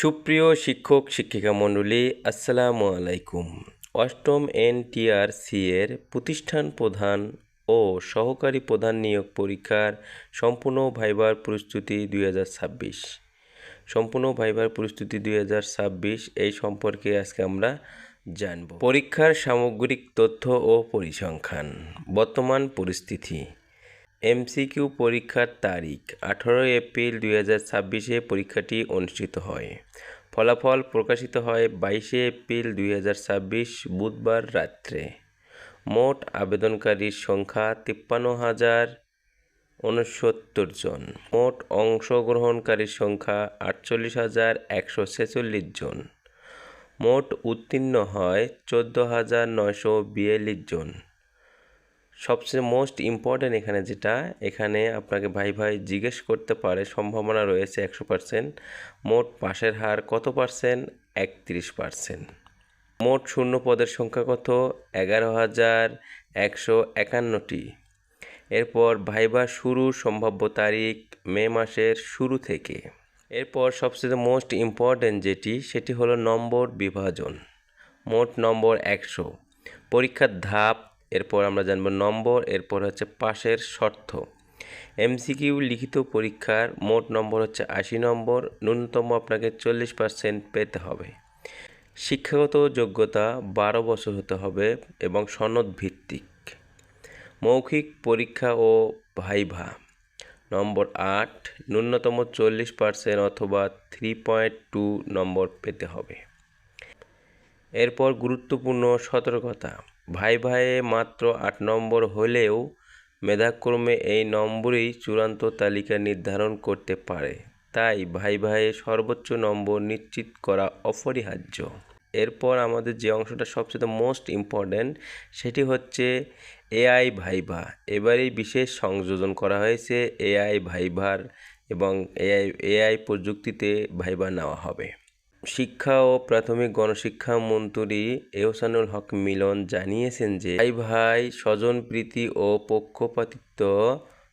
সুপ্রিয় শিক্ষক শিক্ষিকা মণ্ডলী, আসসালামু আলাইকুম। অষ্টম NTRC এর প্রতিষ্ঠান প্রধান ও সহকারী প্রধান নিয়োগ পরীক্ষার সম্পূর্ণ ভাইবার প্রস্তুতি 2026। সম্পূর্ণ ভাইবার প্রস্তুতি 2026 এই সম্পর্কে আজকে আমরা জানব। পরীক্ষার সামগ্রিক তথ্য ও পরিসংখ্যান। বর্তমান পরিস্থিতি। MCQ পরীক্ষার তারিখ 18 এপ্রিল 2026 পরীক্ষাটি অনুষ্ঠিত হয়। ফলাফল প্রকাশিত হয় 22 এপ্রিল 2026 বুধবার রাত্রে। মোট আবেদনকারীর সংখ্যা 53,069 জন। মোট অংশগ্রহণকারীর সংখ্যা 48,146 জন। মোট উত্তীর্ণ হয় 14,942 জন। সবচেয়ে মোস্ট ইম্পর্ট্যান্ট এখানে আপনাকে ভাই জিজ্ঞেস করতে পারে, সম্ভাবনা রয়েছে 100%। মোট পাশের হার কত পার্সেন্ট? 31%। মোট শূন্য পদের সংখ্যা কত? 11,151টি। এরপর ভাইভা শুরুর সম্ভাব্য তারিখ মে মাসের শুরু থেকে। এরপর সবচেয়ে মোস্ট ইম্পর্ট্যান্ট সেটি হলো নম্বর বিভাজন। মোট নম্বর 100। পরীক্ষার ধাপ, এরপর আমরা জানব নম্বর, এরপর হচ্ছে পাশের শর্ত। MCQ লিখিত পরীক্ষার মোট নম্বর হচ্ছে 80 নম্বর, ন্যূনতম আপনাকে 40% পেতে হবে। শিক্ষাগত যোগ্যতা 12 বছর হতে হবে এবং সনদ ভিত্তিক। মৌখিক পরীক্ষা ও ভাইভা নম্বর 8, ন্যূনতম 40% অথবা 3.2 নম্বর পেতে হবে। এরপর গুরুত্বপূর্ণ সতর্কতা। ভাইভায়ে মাত্র 8 নম্বর হলেও মেধাক্রমে এই নম্বরই চূড়ান্ত তালিকা নির্ধারণ করতে পারে, তাই ভাইভায়ে সর্বোচ্চ নম্বর নিশ্চিত করা অপরিহার্য। এরপর আমাদের যে অংশটা সবচেয়ে মোস্ট ইম্পর্ট্যান্ট সেটি হচ্ছে AI ভাইভা। এবারেই বিশেষ সংযোজন করা হয়েছে AI ভাইভার এবং AI প্রযুক্তিতে ভাইভা নেওয়া হবে। শিক্ষা ও প্রাথমিক গণশিক্ষা মন্ত্রী এহসানুল হক মিলন জানিয়েছেন যে ভাইভায় স্বজনপ্রীতি ও পক্ষপাতিত্ব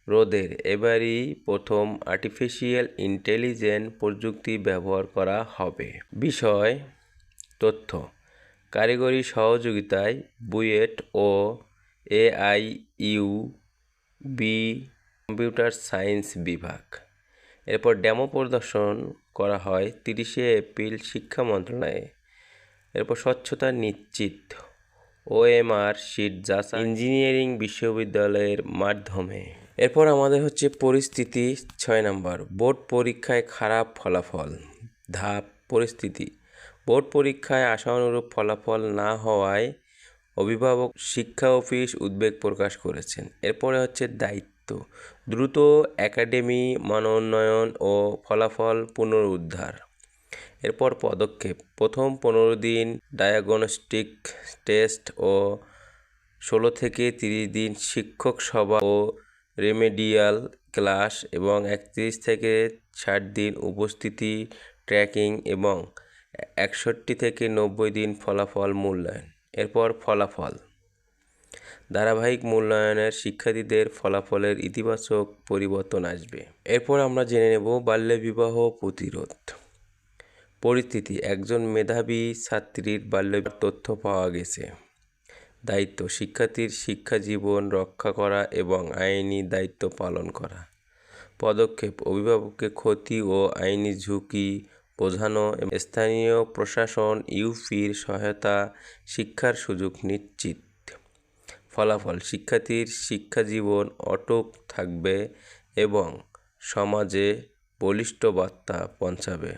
রোধের এবারই প্রথম আর্টিফিশিয়াল ইন্টেলিজেন্স প্রযুক্তি ব্যবহার করা হবে। বিষয় তথ্য। কারিগরি সহযোগিতায় বুয়েট ও AIUB কম্পিউটার সায়েন্স বিভাগ। এরপর ডেমো প্রদর্শন করা হয় 30 এপ্রিল শিক্ষা মন্ত্রণালয়ে। এরপর স্বচ্ছতা নিশ্চিত, OMR শীট যাচাই ইঞ্জিনিয়ারিং বিশ্ববিদ্যালয়ের মাধ্যমে। এরপর আমাদের হচ্ছে পরিস্থিতি 6 নম্বর। বোর্ড পরীক্ষায় খারাপ ফলাফল। ধাপ পরিস্থিতি। বোর্ড পরীক্ষায় আশানুরূপ ফলাফল না হওয়ায় অভিভাবক শিক্ষা অফিস উদ্বেগ প্রকাশ করেছেন। এরপরে হচ্ছে দায়িত্ব। দ্রুত একাডেমি মানোন্নয়ন ও ফলাফল পুনরুদ্ধার। এরপর পদক্ষেপ। প্রথম 15 দিন ডায়াগনস্টিক টেস্ট ও 16 থেকে 30 দিন শিক্ষক সভা ও রেমেডিয়াল ক্লাস এবং 31 থেকে 60 দিন উপস্থিতি ট্র্যাকিং এবং 61 থেকে 90 দিন ফলাফল মূল্যায়ন। এরপর ফলাফল। ধারাবাহিক মূল্যায়নের শিক্ষার্থীদের ফলাফলের ইতিবাচক পরিবর্তন আসবে। এরপর আমরা জেনে নেব বাল্যবিবাহ প্রতিরোধ। পরিস্থিতি। একজন মেধাবী ছাত্রীর বাল্যবিবাহ তথ্য পাওয়া গেছে। দায়িত্ব। শিক্ষার্থীর শিক্ষাজীবন রক্ষা করা এবং আইনি দায়িত্ব পালন করা। পদক্ষেপ। অভিভাবককে ক্ষতি ও আইনি ঝুঁকি বোঝানো এবং স্থানীয় প্রশাসন ইউপির সহায়তা শিক্ষার সুযোগ নিশ্চিত। ফলাফল। শিক্ষার্থীর শিক্ষাজীবন অটুট থাকবে এবং সমাজে বলিষ্ঠ বার্তা পৌঁছাবে।